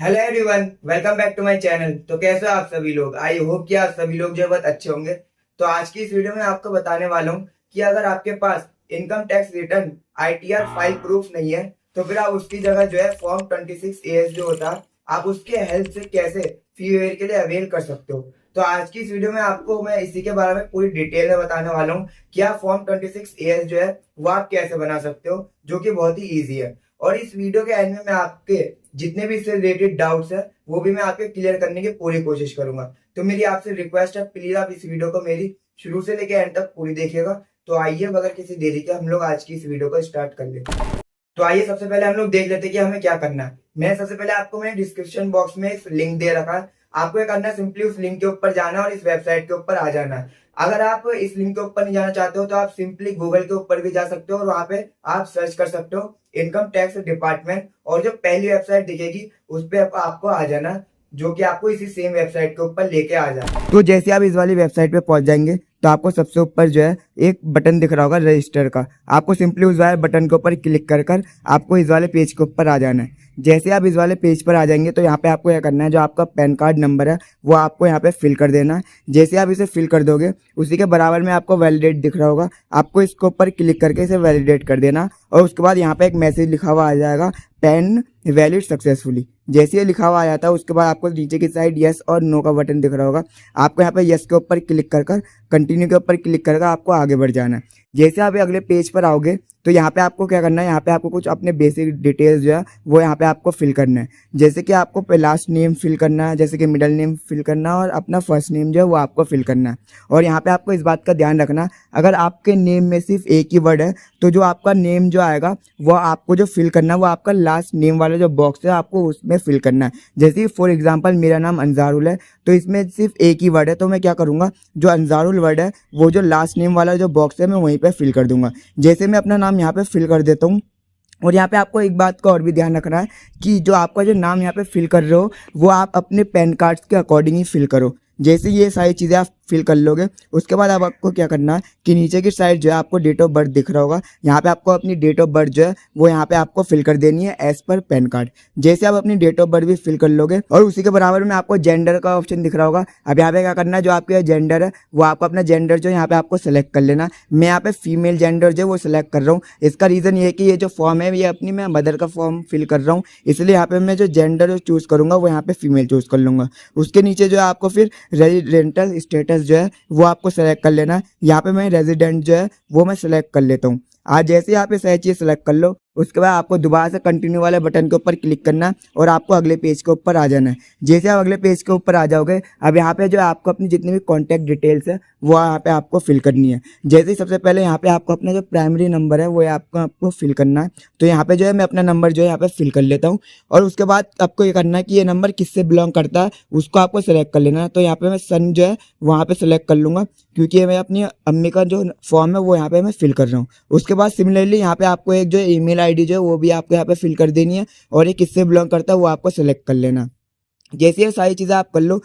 Hello everyone, welcome back to my channel. तो कैसे हो आप सभी लोग? आई होप कि आप सभी लोग जो है बहुत अच्छे होंगे। तो आज की इस वीडियो में आपको बताने वाला हूँ कि अगर आपके पास income tax return ITR file proof नहीं है तो फिर आप उसकी जगह जो है फॉर्म 26 AS जो होता है आप उसके हेल्प से कैसे फी वेयर के लिए अवेल कर सकते हो। तो आज की इस वीडियो में आपको मैं इसी के बारे में पूरी डिटेल में बताने वाला हूँ कि आप फॉर्म 26 AS जो है वो आप कैसे बना सकते हो, जो कि बहुत ही ईजी है। और इस वीडियो के एंड में मैं आपके जितने भी इससे रिलेटेड डाउट्स है वो भी मैं आपके क्लियर करने की पूरी कोशिश करूंगा। तो मेरी आपसे रिक्वेस्ट है, प्लीज आप इस वीडियो को मेरी शुरू से लेकर एंड तक पूरी देखिएगा। तो आइए बगैर किसी देरी के हम लोग आज की इस वीडियो को स्टार्ट कर लेते हैं। तो आइए सबसे पहले हम लोग देख लेते हैं कि हमें क्या करना है। मैं सबसे पहले आपको मैंने डिस्क्रिप्शन बॉक्स में एक लिंक दे रखा है। आपको ये करना है, सिंपली उस लिंक के ऊपर जाना है और इस वेबसाइट के ऊपर आ जाना है। अगर आप इस लिंक के ऊपर नहीं जाना चाहते हो तो आप सिंपली गूगल के ऊपर भी जा सकते हो और वहां पे आप सर्च कर सकते हो इनकम टैक्स डिपार्टमेंट, और जो पहली वेबसाइट दिखेगी उस पर आपको आ जाना, जो कि आपको इसी सेम वेबसाइट के ऊपर लेके आ जाए। तो जैसे आप इस वाली वेबसाइट पे पहुंच जाएंगे तो आपको सबसे ऊपर जो है एक बटन दिख रहा होगा रजिस्टर का। आपको सिंपली उस वाले बटन के ऊपर क्लिक कर कर आपको इस वाले पेज के ऊपर आ जाना है। जैसे आप इस वाले पेज पर आ जाएंगे तो यहाँ पे आपको क्या करना है, जो आपका पैन कार्ड नंबर है वो आपको यहाँ पे फिल कर देना है। जैसे आप इसे फिल कर दोगे उसी के बराबर में आपको वैलिडेट दिख रहा होगा, आपको इसके ऊपर क्लिक करके इसे वैलिडेट कर देना। और उसके बाद यहाँ पे एक मैसेज लिखा हुआ आ जाएगा, पैन वैलिड सक्सेसफुली। जैसे ये लिखा हुआ आ जाता है उसके बाद आपको नीचे की साइड यस और नो का बटन दिख रहा होगा, आपको यहाँ पे यस के ऊपर क्लिक कर कर कंटिन्यू के ऊपर क्लिक कर आपको आगे बढ़ जाना है। जैसे आप अगले पेज पर आओगे तो यहाँ पे आपको क्या करना है, यहाँ पे आपको कुछ अपने बेसिक डिटेल्स जो है वो यहाँ पे आपको फिल करना है। जैसे कि आपको लास्ट नेम फिल करना है, जैसे कि मिडिल नेम फिल करना है और अपना फर्स्ट नेम जो है वो आपको फिल करना है। और यहाँ पे आपको इस बात का ध्यान रखना, अगर आपके नेम में सिर्फ एक ही वर्ड है तो जो आपका नेम जो आएगा वो आपको जो फिल करना है वो आपका लास्ट नेम वाला जो बॉक्स है आपको उसमें फिल करना है। जैसे फॉर एग्जांपल मेरा नाम अंजारुल है तो इसमें सिर्फ एक ही वर्ड है, तो मैं क्या करूँगा, जो अंजारुल वर्ड है वो जो लास्ट नेम वाला जो बॉक्स है मैं वहीं पे फिल कर दूंगा। जैसे मैं अपना नाम यहाँ पे फिल कर देता हूँ। और यहाँ पे आपको एक बात का और भी ध्यान रखना है कि जो आपका जो नाम यहाँ पे फिल कर रहे हो वो आप अपने पैन कार्ड के अकॉर्डिंग ही फिल करो। जैसे ये सारी चीज़ें आप फिल कर लोगे उसके बाद अब आपको क्या करना है कि नीचे की साइड जो है आपको डेट ऑफ बर्थ दिख रहा होगा, यहाँ पे आपको अपनी डेट ऑफ बर्थ जो है वो यहाँ पे आपको फिल कर देनी है एज पर पैन कार्ड। जैसे आप अपनी डेट ऑफ बर्थ भी फिल कर लोगे और उसी के बराबर में आपको जेंडर का ऑप्शन दिख रहा होगा। अब यहाँ पे क्या करना है, जो आपके जेंडर है वो आपको अपना जेंडर जो यहाँ पे आपको सेलेक्ट कर लेना। मैं यहाँ पे फीमेल जेंडर जो है वो सिलेक्ट कर रहा हूँ। इसका रीज़न ये है कि ये जो फॉर्म है ये अपनी मैं मदर का फॉर्म फिल कर रहा हूँ, इसलिए यहाँ पे मैं जो जेंडर चूज़ करूँगा वो यहाँ पे फीमेल चूज़ कर लूँगा। उसके नीचे जो है आपको फिर रेजिडेंटल स्टेटस जो है वो आपको सेलेक्ट कर लेना है। यहाँ पे मैं रेजिडेंट जो है वो मैं सेलेक्ट कर लेता हूँ। आज जैसे यहाँ पे सही चीज़ सेलेक्ट कर लो उसके बाद आपको दोबारा से कंटिन्यू वाले बटन के ऊपर क्लिक करना है और आपको अगले पेज के ऊपर आ जाना है। जैसे आप अगले पेज के ऊपर आ जाओगे अब यहाँ पे जो आपको अपनी जितनी भी कॉन्टैक्ट डिटेल्स है वो यहाँ पे आपको फिल करनी है। जैसे ही सबसे पहले यहाँ पे आपको अपना जो प्राइमरी नंबर है वो आपको फिल करना है। तो यहाँ पे जो है मैं अपना नंबर जो है यहाँ पे फिल कर लेता हूँ और उसके बाद आपको ये करना है कि ये नंबर किससे बिलोंग करता है उसको आपको सेलेक्ट कर लेना है। तो यहाँ पे मैं सन जो है वहाँ पे सेलेक्ट कर लूँगा क्योंकि मैं अपनी अम्मी का जो फॉर्म है वो यहाँ पे मैं फिल कर रहा हूँ। उसके बाद सिमिलरली यहाँ पे आपको एक जो ईमेल आईडी जो है वो भी आपको यहाँ पे फिल कर देनी है और ये किससे बिलोंग करता है वो आपको सेलेक्ट कर लेना। जैसे ये सारी चीज़ें आप कर लो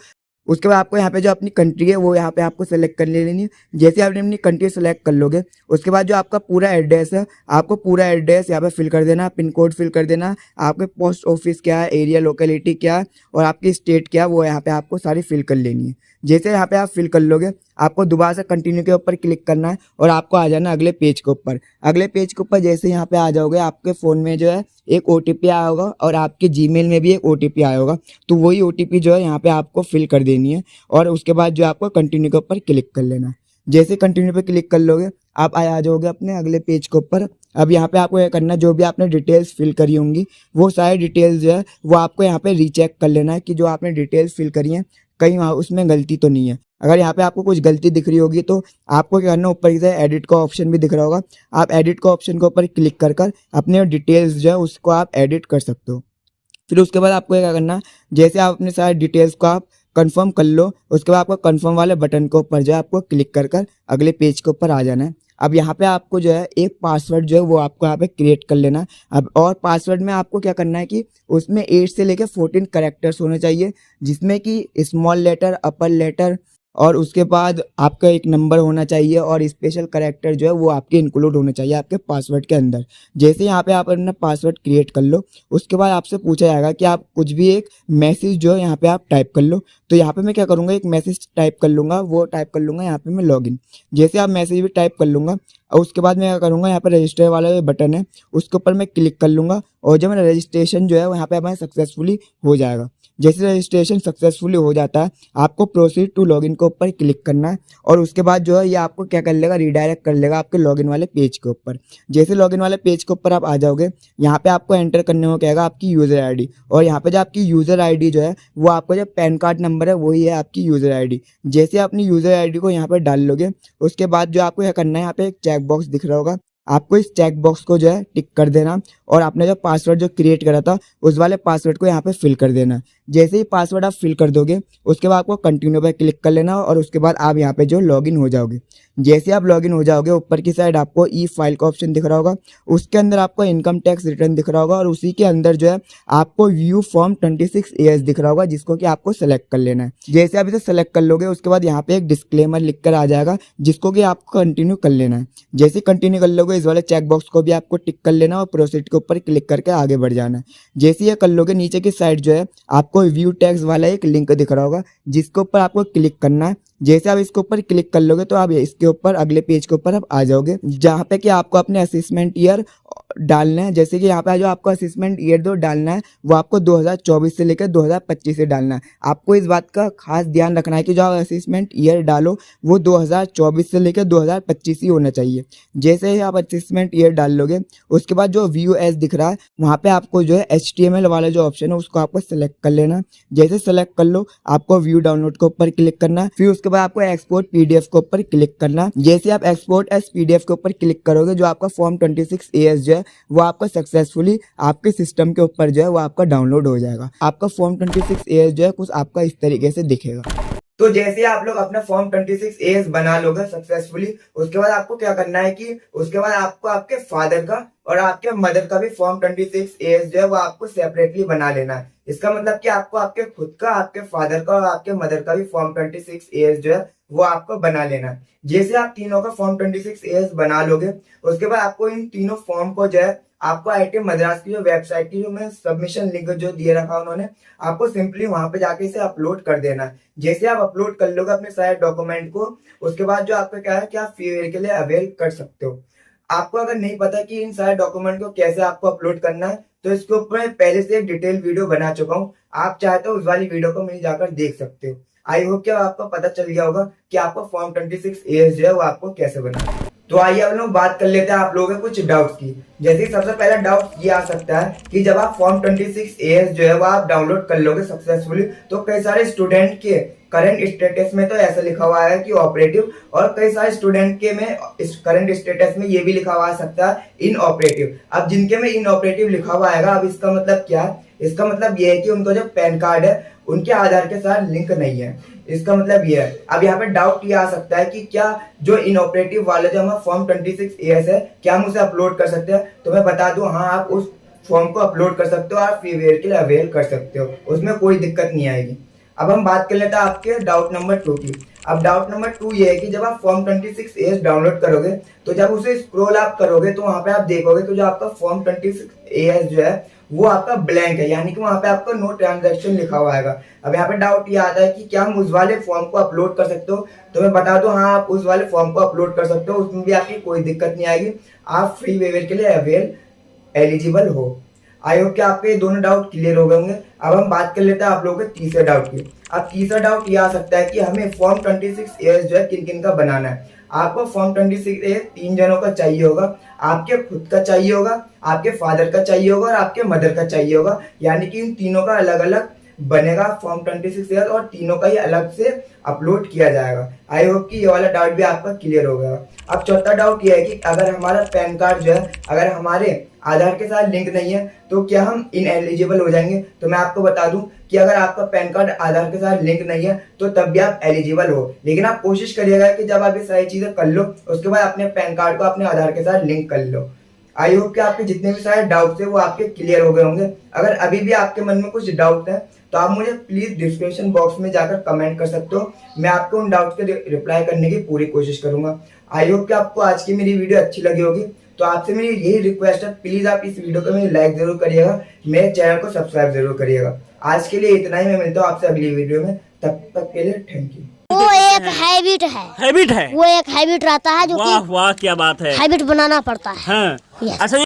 उसके बाद आपको यहाँ पे जो अपनी कंट्री है वो यहाँ पे आपको सेलेक्ट कर लेनी है। जैसे आपने अपनी कंट्री सेलेक्ट कर लोगे उसके बाद जो आपका पूरा एड्रेस है आपको पूरा एड्रेस यहाँ पे फिल कर देना, पिन कोड फिल कर देना, आपके पोस्ट ऑफिस क्या है, एरिया लोकेलिटी क्या है और आपकी स्टेट क्या है वो यहाँ पे आपको सारी फिल कर लेनी है। जैसे यहाँ पे आप फिल कर लोगे आपको दोबारा से कंटिन्यू के ऊपर क्लिक करना है और आपको आ जाना अगले पेज के ऊपर। अगले पेज के ऊपर जैसे यहाँ पे आ जाओगे आपके फ़ोन में जो है एक OTP आया होगा और आपके जीमेल में भी एक OTP आया होगा, तो वही OTP जो है यहाँ पे आपको फिल कर देनी है और उसके बाद जो आपको कंटिन्यू के ऊपर क्लिक कर लेना है। जैसे कंटिन्यू पे क्लिक कर लोगे आप आ जाओगे अपने अगले पेज के ऊपर। अब यहाँ पे आपको यह करना है जो भी आपने डिटेल्स फिल करी होंगी वो सारी डिटेल्स जो है वो आपको यहाँ पे रीचेक कर लेना है कि जो आपने डिटेल्स फिल करी हैं कहीं उसमें गलती तो नहीं है। अगर यहाँ पे आपको कुछ गलती दिख रही होगी तो आपको क्या करना, ऊपर की तरफ एडिट का ऑप्शन भी दिख रहा होगा, आप एडिट का ऑप्शन के ऊपर क्लिक कर कर अपने डिटेल्स जो है उसको आप एडिट कर सकते हो। फिर उसके बाद आपको क्या करना, जैसे आप अपने सारे डिटेल्स को आप कंफर्म कर लो उसके बाद आपको कंफर्म वाले बटन के ऊपर जो है आपको क्लिक कर कर अगले पेज के ऊपर आ जाना है। अब यहाँ पे आपको जो है एक पासवर्ड जो है वो आपको यहाँ पे क्रिएट कर लेना है। अब और पासवर्ड में आपको क्या करना है कि उसमें 8 से लेकर 14 कैरेक्टर्स होने चाहिए, जिसमें कि स्मॉल लेटर, अपर लेटर और उसके बाद आपका एक नंबर होना चाहिए और स्पेशल कैरेक्टर जो है वो आपके इंक्लूड होने चाहिए आपके पासवर्ड के अंदर। जैसे यहाँ पे आप अपना पासवर्ड क्रिएट कर लो, उसके बाद आपसे पूछा जाएगा कि आप कुछ भी एक मैसेज जो है यहाँ पे आप टाइप कर लो। तो यहाँ पे मैं क्या करूँगा, एक मैसेज टाइप कर लूँगा, वो टाइप कर लूँगा यहाँ पे मैं लॉगिन। जैसे आप मैसेज भी टाइप कर लूँगा और उसके बाद मैं क्या करूँगा, यहाँ पर रजिस्टर वाला जो बटन है उसके ऊपर मैं क्लिक कर लूँगा और जब मेरा रजिस्ट्रेशन जो है यहाँ पे हमारा सक्सेसफुली हो जाएगा। जैसे रजिस्ट्रेशन सक्सेसफुली हो जाता है, आपको प्रोसीड टू लॉगिन के ऊपर क्लिक करना है और उसके बाद जो है ये आपको क्या कर लेगा, रिडायरेक्ट कर लेगा आपके लॉगिन वाले पेज के ऊपर। जैसे लॉगिन वाले पेज के ऊपर आप आ जाओगे, यहाँ पे आपको एंटर करने को कहेगा आपकी यूज़र आईडी, और यहाँ पे जो आपकी यूज़र आईडी जो है वो आपका जो पैन कार्ड नंबर है वही है आपकी यूज़र आईडी। जैसे अपनी यूज़र आईडी को यहाँ पर डाल लोगे, उसके बाद जो आपको क्या करना है, यहाँ पे एक चेक बॉक्स दिख रहा होगा, आपको इस चेक बॉक्स को जो है टिक कर देना और आपने जो पासवर्ड जो क्रिएट करा था उस वाले पासवर्ड को यहाँ पे फिल कर देना। जैसे ही पासवर्ड आप फिल कर दोगे उसके बाद आपको कंटिन्यू पे क्लिक कर लेना और उसके बाद आप यहाँ पे जो लॉगिन हो जाओगे। जैसे आप लॉगिन हो जाओगे, ऊपर की साइड आपको ई फाइल का ऑप्शन दिख रहा होगा, उसके अंदर आपको इनकम टैक्स रिटर्न दिख रहा होगा और उसी के अंदर जो है आपको व्यू फॉर्म 26 दिख रहा होगा, जिसको कि आपको सेलेक्ट कर लेना है। जैसे आप इसे सेलेक्ट कर लोगे उसके बाद यहाँ पे एक डिस्क्लेमर लिख कर आ जाएगा, जिसको कि आपको कंटिन्यू कर लेना है। जैसे कंटिन्यू कर लोगे, इस वाले चेक बॉक्स को भी आपको टिक कर लेना और प्रोसीड के ऊपर क्लिक करके आगे बढ़ जाना है। जैसे ये कर लोगे, नीचे की साइड जो है आपको व्यू टैक्स वाला एक लिंक दिख रहा होगा, जिसके ऊपर आपको क्लिक करना है। जैसे आप इसके ऊपर क्लिक कर लोगे तो आप इसके ऊपर अगले पेज के ऊपर आप आ जाओगे, जहाँ पे कि आपको अपने असेसमेंट ईयर डालना है। जैसे कि यहाँ पे जो आपको असेसमेंट ईयर जो डालना है वो आपको 2024 से लेकर 2025 से डालना है। आपको इस बात का खास ध्यान रखना है कि जो आप असेसमेंट ईयर डालो वो 2024 से लेकर 2025 ही होना चाहिए। जैसे ही आप असेसमेंट ईयर डाल लोगे उसके बाद जो व्यू एज दिख रहा है वहाँ पे आपको जो है HTML वाला जो ऑप्शन है उसको आपको सेलेक्ट कर लेना। जैसे सेलेक्ट कर लो, आपको व्यू डाउनलोड के ऊपर क्लिक करना, फिर उसके बाद आपको एक्सपोर्ट PDF के ऊपर क्लिक करना। जैसे आप एक्सपोर्ट एज PDF के ऊपर क्लिक करोगे, जो आपका फॉर्म 26 जो है वो आपका सक्सेसफुली आपके सिस्टम के ऊपर जो है वो आपका डाउनलोड हो जाएगा। आपका फॉर्म 26 जो है कुछ आपका इस तरीके से दिखेगा। तो जैसे आप लोग अपना फॉर्म 26 बना लोगे सक्सेसफुली, उसके बाद आपको क्या करना है कि उसके बाद आपको आपके फादर का और आपके मदर का भी फॉर्म 26 जो है वो आपको सेपरेटली बना लेना है। इसका मतलब कि आपको आपके खुद का, आपके फादर का और आपके मदर का भी फॉर्म 26 जो है वो आपको बना लेना है। जैसे आप तीनों का फॉर्म 26 बना लोगे उसके बाद आपको इन तीनों फॉर्म को जो है आपको IIT मद्रास की जो वेबसाइट की जो मैं सबमिशन लिंक जो दिए रखा उन्होंने, आपको सिंपली वहां पे जाके इसे अपलोड कर देना है। जैसे आप अपलोड कर लोगे अपने सारे डॉक्यूमेंट को, उसके बाद जो आपका क्या है कि आप फ्री के लिए अवेल कर सकते हो। आपको अगर नहीं पता कि इन सारे डॉक्यूमेंट को कैसे आपको अपलोड करना है तो इसके ऊपर पहले से एक डिटेल वीडियो बना चुका हूँ, आप चाहे तो उस वाली वीडियो को मिल जाकर देख सकते हो। आई होप कि आपको पता चल गया होगा कि आपको फॉर्म 26 जो है वो आपको कैसे बनाना है। तो आइए हम लोग बात कर लेते हैं आप लोगों के कुछ डाउट्स की। जैसे सबसे पहला डाउट ये आ सकता है कि जब आप फॉर्म 26 जो है वो आप डाउनलोड कर लोगे सक्सेसफुली, तो कई सारे स्टूडेंट के करंट स्टेटस में तो ऐसा लिखा हुआ है कि ऑपरेटिव, और कई सारे स्टूडेंट के में करंट स्टेटस में ये भी लिखा हुआ आ सकता है इनऑपरेटिव। अब जिनके में इनऑपरेटिव लिखा हुआ आएगा, अब इसका मतलब क्या है? इसका मतलब ये है कि उनका जो पैन कार्ड है उनके आधार के साथ लिंक नहीं है। इसका मतलब ये है। अब यहाँ पे डाउट ये आ सकता है कि क्या जो इनऑपरेटिव वाला जो हमारा फॉर्म 26 है क्या हम उसे अपलोड कर सकते हैं? तो मैं बता दूं, हाँ, आप उस फॉर्म को अपलोड कर सकते हो, आप फ्रीवेयर के लिए अवेल कर सकते हो, उसमें कोई दिक्कत नहीं आएगी। अब हम बात कर लेते हैं आपके डाउट नंबर 2 की। अब डाउट नंबर 2 ये है कि जब आप फॉर्म 26 डाउनलोड करोगे तो जब उसे स्क्रॉल आप करोगे तो वहां पे आप देखोगे तो जो आपका फॉर्म 26 जो है वो आपका ब्लैंक है, यानी कि वहां पे आपका नो ट्रांजैक्शन लिखा हुआ आएगा। अब यहाँ पे डाउट ये आता है कि क्या हम उस वाले फॉर्म को अपलोड कर सकते हो? तो मैं बता दूं, हाँ, आप उस वाले फॉर्म को अपलोड कर सकते हो, उसमें भी आपकी कोई दिक्कत नहीं आएगी, आप फ्री वेवर के लिए अवेल एलिजिबल हो। आई होप कि आपके दोनों डाउट क्लियर हो गए होंगे। अब हम बात कर लेते हैं आप लोगों के तीसरे डाउट की। अब तीसरा डाउट ये आ सकता है कि हमें फॉर्म 26 जो है किन किन का बनाना है। आपको फॉर्म 26 3 जनों का चाहिए होगा, आपके खुद का चाहिए होगा, आपके फादर का चाहिए होगा और आपके मदर का चाहिए होगा, यानी कि इन तीनों का अलग अलग बनेगा फॉर्म 26 और तीनों का ही अलग से अपलोड किया जाएगा। आई होप कि ये वाला डाउट भी आपका क्लियर हो गया। अब चौथा डाउट ये है कि अगर हमारा पैन कार्ड जो है अगर हमारे आधार के साथ लिंक नहीं है तो क्या हम इनएलिजिबल हो जाएंगे? तो मैं आपको बता दूं कि अगर आपका पैन कार्ड आधार के साथ लिंक नहीं है तो तब भी आप एलिजिबल हो, लेकिन आप कोशिश करिएगा कि जब आप ये सारी चीजें कर लो उसके बाद अपने पैन कार्ड को अपने आधार के साथ लिंक कर लो। आई होप कि आपके जितने भी सारे डाउट्स है वो आपके क्लियर हो गए होंगे। अगर अभी भी आपके मन में कुछ डाउट है तो आप मुझे प्लीज डिस्क्रिप्शन बॉक्स में जाकर कमेंट कर सकते हो। मैं आपको उन डाउट्स के रिप्लाई करने की पूरी कोशिश करूंगा। आई होप कि आपको आज की मेरी वीडियो अच्छी लगी होगी। तो आपसे मेरी यही रिक्वेस्ट है, प्लीज आप इस वीडियो को मेरी लाइक जरूर करिएगा, मेरे चैनल को सब्सक्राइब जरूर करिएगा। आज के लिए इतना ही, मैं मिलता हूँ आपसे अगली वीडियो में, तब तक के लिए थैंक यू। वो एक हैबिट है। हैबिट है। वो एक हैबिट रहता है जो वाह कि वाह क्या बात है। हैबिट बनाना पड़ता है। हाँ Yes. अच्छा